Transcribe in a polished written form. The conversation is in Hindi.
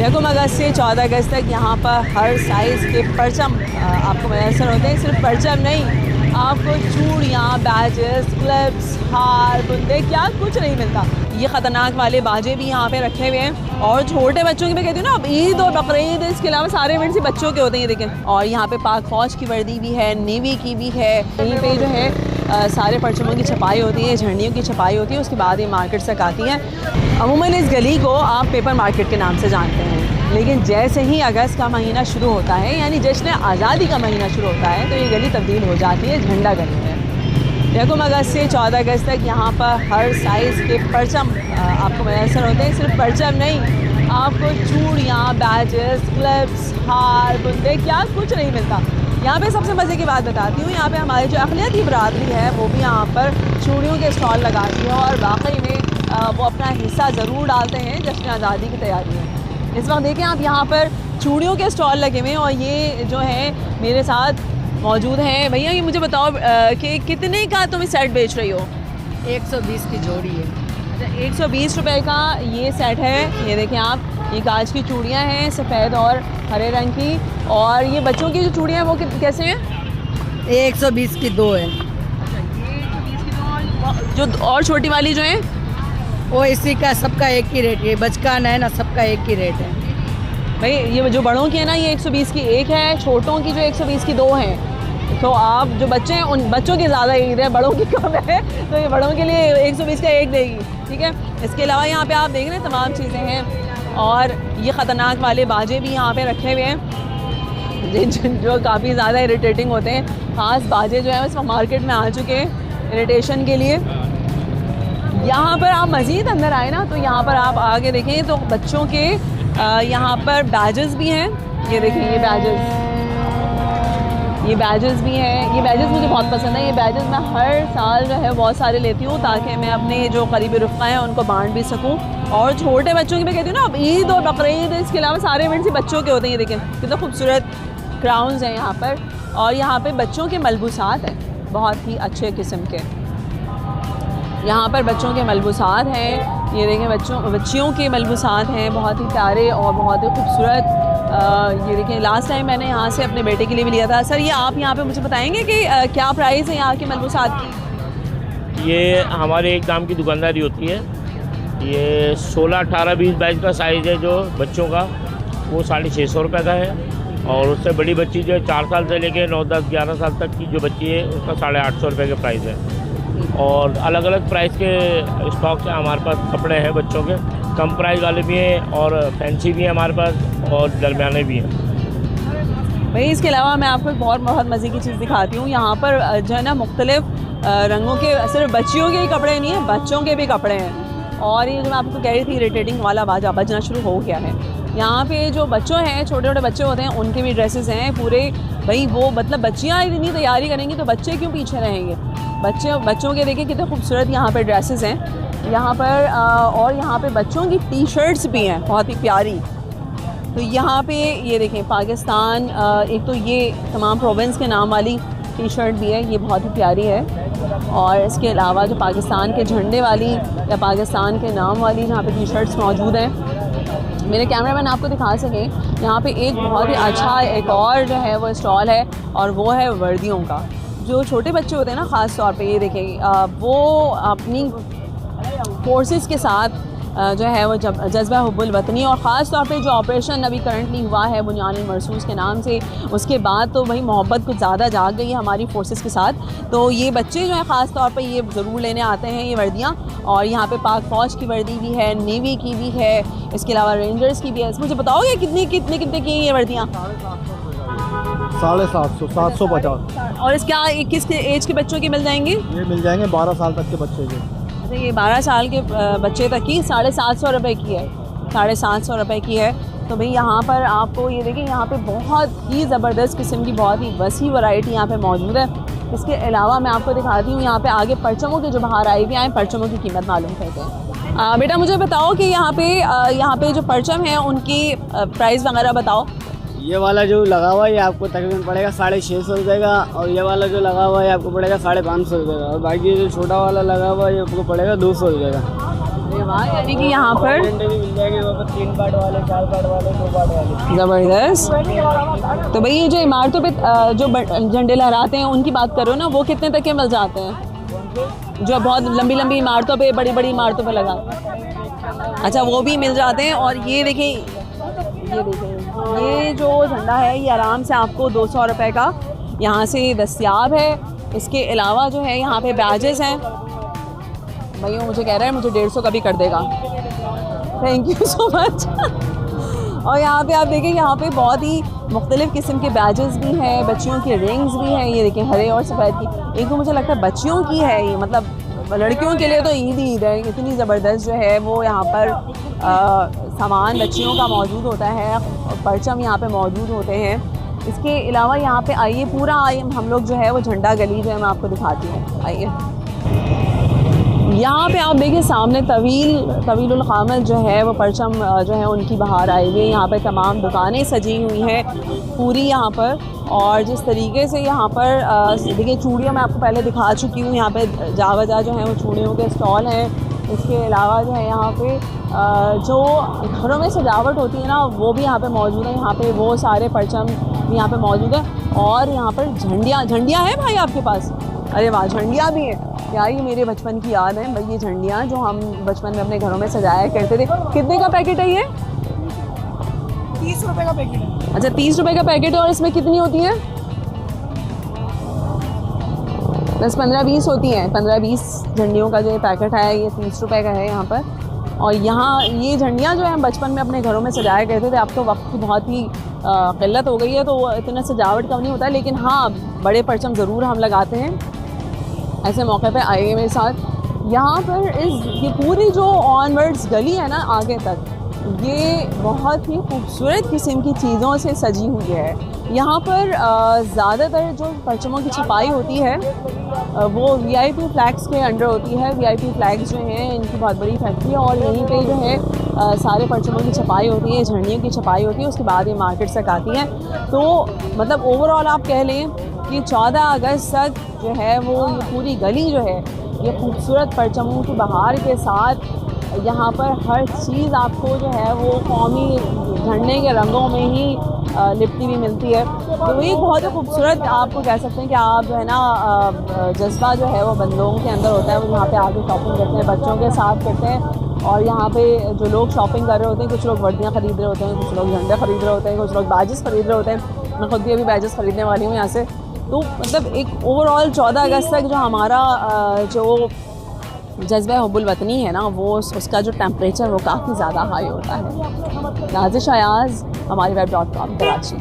यकम अगस्त से 14 अगस्त तक यहाँ पर हर साइज़ के परचम आपको मैसर होते हैं। सिर्फ परचम नहीं, आपको चूड़ियाँ, बैजेस, क्लिप्स, हार, बुंदे, क्या कुछ नहीं मिलता। ये ख़तरनाक वाले बाजे भी यहाँ पे रखे हुए हैं। और छोटे बच्चों की मैं कहती हूँ ना, अब ईद और बकरीद, इसके अलावा सारे इवेंट्स बच्चों के होते हैं। ये देखें, और यहाँ पे पाक फ़ौज की वर्दी भी है, नेवी की भी है। यहीं पे जो है सारे परचमों की छपाई होती है, झंडियों की छपाई होती है, उसके बाद ये मार्केट तक आती हैं। अमूमन इस गली को आप पेपर मार्केट के नाम से जानते हैं, लेकिन जैसे ही अगस्त का महीना शुरू होता है, यानी जश्न आज़ादी का महीना शुरू होता है, तो ये गली तब्दील हो जाती है झंडा गली में। यकम अगस्त से 14 अगस्त तक यहाँ पर हर साइज़ के परचम आपको मैसर होते हैं। सिर्फ परचम नहीं, आपको चूड़ियाँ, बैजेस, क्लिप्स, हार, बुंदे, क्या कुछ नहीं मिलता। यहाँ पे सबसे मज़े की बात बताती हूँ, यहाँ पे हमारी जो अक़लियती बरादरी है वो भी यहाँ पर चूड़ियों के स्टॉल लगाती है और वाकई में वो अपना हिस्सा ज़रूर डालते हैं जश्न आज़ादी की तैयारी में। इस वक्त देखें आप, यहाँ पर चूड़ियों के स्टॉल लगे हुए हैं और ये जो है मेरे साथ मौजूद हैं। भैया ये मुझे बताओ कि कितने का तुम सेट बेच रही हो? 120 की जोड़ी है। अच्छा, 120 रुपये का ये सेट है। ये देखें आप, ये कांच की चूड़ियाँ हैं, सफ़ेद और हरे रंग की। और ये बच्चों की जो चूड़ियाँ हैं वो कैसे हैं? 120 की दो है। अच्छा, ये 120 की दो। जो और छोटी वाली जो है वो इसी का सबका एक ही रेट है, बचकान है ना, सबका एक ही रेट है। भाई ये जो बड़ों की है ना, ये 120 की एक है, छोटों की जो 120 की दो हैं। तो आप जो बच्चे हैं उन बच्चों की ज़्यादा ईद है, बड़ों की कम है, तो ये बड़ों के लिए 120 का एक देगी, ठीक है। इसके अलावा यहाँ पे आप देख रहे हैं तमाम चीज़ें हैं। और ये ख़तरनाक वाले बाजे भी यहाँ पे रखे हुए हैं जो काफ़ी ज़्यादा इरिटेटिंग होते हैं। ख़ास बाजे जो है उसमें मार्केट में आ चुके हैं इरिटेशन के लिए। यहाँ पर आप मज़ीद अंदर आए ना, तो यहाँ पर आप आगे देखें तो बच्चों के यहाँ पर बैजेस भी हैं। ये देखें, ये बैजेस भी हैं। ये बैजेस मुझे बहुत पसंद है। ये बैजेस मैं हर साल जो है बहुत सारे लेती हूँ ताकि मैं अपने जो करीबी रुफ़क़ा हैं उनको बांट भी सकूँ। और छोटे बच्चों की मैं कहती हूँ ना, अब ईद और बकरीद, इसके अलावा सारे इवेंट्स बच्चों के होते हैं। ये देखें कितना खूबसूरत क्राउन्स हैं यहाँ पर। और यहाँ पर बच्चों के मलबूसात हैं, बहुत ही अच्छे किस्म के। यहाँ पर बच्चों के मलबूसात हैं। ये देखें, बच्चियों के मलबूसात हैं, बहुत ही प्यारे और बहुत ही खूबसूरत। ये देखें, लास्ट टाइम मैंने यहाँ से अपने बेटे के लिए भी लिया था। सर, ये आप यहाँ पे मुझे बताएंगे कि क्या प्राइस है यहाँ के मलबूसात की? ये हमारे एक दाम की दुकानदारी होती है। ये 16, 18, 20, 22 का साइज़ है जो बच्चों का, वो 650 रुपये का है। और उससे बड़ी बच्ची जो है 4 साल से लेकर 9, 10, 11 साल तक की जो बच्ची है उसका 850 रुपये के प्राइस है। और अलग अलग प्राइस के स्टॉक से हमारे पास कपड़े हैं बच्चों के, कम प्राइस वाले भी हैं और फैंसी भी हैं हमारे पास और दरमियाने भी हैं। भाई इसके अलावा मैं आपको एक बहुत मज़े की चीज़ दिखाती हूँ। यहाँ पर जो है ना मुख्तलिफ रंगों के, सिर्फ बच्चियों के ही कपड़े नहीं हैं, बच्चों के भी कपड़े हैं। और ये जो मैं आपको कह रही थी, इरिटेटिंग वाला बाजा बजना शुरू हो गया है। यहाँ पे जो बच्चों हैं, छोटे छोटे बच्चे होते हैं, उनके भी ड्रेसेस हैं पूरे। भाई वो मतलब बच्चियाँ इतनी तैयारी करेंगी तो बच्चे क्यों पीछे रहेंगे? बच्चों के देखिए कितने खूबसूरत यहाँ पे ड्रेसेस हैं यहाँ पर। और यहाँ पे बच्चों की टी शर्ट्स भी हैं बहुत ही प्यारी। तो यहाँ पे ये देखें, पाकिस्तान, एक तो ये तमाम प्रोविंस के नाम वाली टी शर्ट भी है, ये बहुत ही प्यारी है। और इसके अलावा जो पाकिस्तान के झंडे वाली या पाकिस्तान के नाम वाली जहाँ पे टी शर्ट्स मौजूद हैं, मेरे कैमरामैन आपको दिखा सकें, यहाँ पे एक बहुत ही अच्छा एक और जो है वो स्टॉल है और वो है वर्दियों का। जो छोटे बच्चे होते हैं ना, ख़ास तौर पे ये देखें, वो अपनी फोर्सेस के साथ जो है वो जज्बा हुब्बुल वतनी, और ख़ास तौर पे जो ऑपरेशन अभी करंटली हुआ है बुनियानुल मरसूस के नाम से, उसके बाद तो वही मोहब्बत कुछ ज़्यादा जाग गई है हमारी फोर्सेस के साथ। तो ये बच्चे जो है ख़ास तौर पे ये ज़रूर लेने आते हैं ये वर्दियाँ। और यहाँ पे पाक फ़ौज की वर्दी भी है, नेवी की भी है, इसके अलावा रेंजर्स की भी है। मुझे बताओगे कितने की ये वर्दियाँ? 750, 750। और इसका किस एज के बच्चों की मिल जाएंगी? ये मिल जाएंगे 12 साल तक के बच्चे के। अच्छा, ये 12 साल के बच्चे तक की 750 रुपये की है, 750 रुपये की है। तो भाई यहाँ पर आपको ये देखिए, यहाँ पे बहुत ही ज़बरदस्त किस्म की बहुत ही वसी वैरायटी यहाँ पे मौजूद है। इसके अलावा मैं आपको दिखाती हूँ यहाँ पे आगे परचमों के जो बाहर आए भी आए, परचमों की कीमत मालूम करते हैं। बेटा मुझे बताओ कि यहाँ पे जो परचम हैं उनकी प्राइस वगैरह बताओ। ये वाला जो लगा हुआ है ये आपको तकरीबन पड़ेगा 650 रुपये का, और ये वाला जो लगा हुआ है आपको पड़ेगा 550 रुपये का, और बाकी जो छोटा वाला लगा हुआ है ये आपको पड़ेगा 200 रुपये का। वाह, यानी कि यहाँ पर झंडे भी मिल जाएंगे वहाँ पर 3 पार्ट वाले, 4 पार्ट वाले, 2 पार्ट वाले। ज़बरदस्त। तो भाई ये जो इमारतों पे जो झंडे लहराते हैं उनकी बात करो ना, वो कितने तक के मिल जाते हैं? जो बहुत लंबी लंबी इमारतों पे, बड़ी बड़ी इमारतों पे लगा, अच्छा वो भी मिल जाते हैं। और ये देखें, ये जो झंडा है ये आराम से आपको 200 रुपये का यहाँ से दस्तयाब है। इसके अलावा जो है यहाँ पे बैजेस हैं। भाई वो मुझे कह रहा है मुझे 150 का भी कर देगा, थैंक यू सो मच। और यहाँ पे आप देखें, यहाँ पे बहुत ही मुख्तलिफ़ किस्म के बैजेस भी हैं, बच्चियों की रिंग्स भी हैं। ये देखें हरे और सफ़ेद की, एक तो मुझे लगता है बच्चियों की है ये, मतलब लड़कियों के लिए तो ईद है। इतनी ज़बरदस्त जो है वो यहाँ पर सामान बच्चियों का मौजूद होता है, परचम यहाँ पे मौजूद होते हैं। इसके अलावा यहाँ पे आइए, पूरा हम लोग जो है वो झंडा गली जो है मैं आपको दिखाती हूँ। आइए, यहाँ पे आप देखिए सामने तवीलुल क़ामत जो है वो परचम जो है उनकी बाहर आई हुई है। यहाँ पे तमाम दुकानें सजी हुई हैं पूरी यहाँ पर। और जिस तरीके से यहाँ पर देखिए चूड़ियाँ मैं आपको पहले दिखा चुकी हूँ, यहाँ पे जावजा जो है वो चूड़ियों के स्टॉल हैं। इसके अलावा जो है यहाँ पे जो घरों में सजावट होती है ना वो भी यहाँ पे मौजूद है। यहाँ पे वो सारे परचम भी यहाँ पे मौजूद है। और यहाँ पर झंडियाँ हैं भाई आपके पास? अरे वाह, झंडियाँ भी हैं यार, ये मेरे बचपन की याद है भाई। ये झंडियाँ जो हम बचपन में अपने घरों में सजाया करते थे। कितने का पैकेट है ये? 30 रुपए का पैकेट है। अच्छा 30 रुपए का पैकेट है। और इसमें कितनी होती हैं? 10, 15, 20 होती हैं। 15-20 झंडियों का जो ये पैकेट है ये 30 रुपए का है यहाँ पर। और यहाँ ये झंडियाँ जो है हम बचपन में अपने घरों में सजाया करते थे। अब तो वक्त की बहुत ही क़िल्लत हो गई है तो इतना सजावट कम नहीं होता है, लेकिन हाँ बड़े परचम ज़रूर हम लगाते हैं। ऐसे मौके पे आइए मेरे साथ। यहाँ पर ये पूरी जो ऑनवर्ड्स गली है ना आगे तक, ये बहुत ही खूबसूरत किस्म की चीज़ों से सजी हुई है। यहाँ पर ज़्यादातर जो परचमों की छपाई होती है वो VIP फ्लैग्स के अंडर होती है। VIP फ्लैग्स जो हैं इनकी बहुत बड़ी फैक्ट्री है और यहीं पे जो है सारे परचमों की छपाई होती है, झंडियों की छपाई होती है। उसके बाद ये मार्केट तक आती हैं। तो मतलब ओवरऑल आप कह लें कि 14 अगस्त तक जो है वो ये पूरी गली जो है ये खूबसूरत परचमों की बहार के साथ, यहाँ पर हर चीज़ आपको जो है वो कौमी झंडे के रंगों में ही लिपटी हुई मिलती है। तो एक बहुत ही खूबसूरत आपको कह सकते हैं कि आप जो है ना जज्बा जो है वो बंदों के अंदर होता है। वो यहाँ पे आके शॉपिंग करते हैं, बच्चों के साथ करते हैं। और यहाँ पे जो लोग शॉपिंग कर रहे होते हैं, कुछ लोग वर्दियाँ ख़रीद रहे होते हैं, कुछ लोग झंडे ख़रीद रहे होते हैं, कुछ लोग बैजेस ख़रीद रहे होते हैं। मैं खुद भी अभी बैजेस ख़रीदने वाली हूँ यहाँ से। तो मतलब एक ओवरऑल 14 अगस्त तक जो हमारा जो जज्बा हुब्बुल वतनी है ना वो उसका जो टेम्परेचर वो काफ़ी ज़्यादा हाई होता है। नाज़िश अयाज़, हमारी web.com, कराची।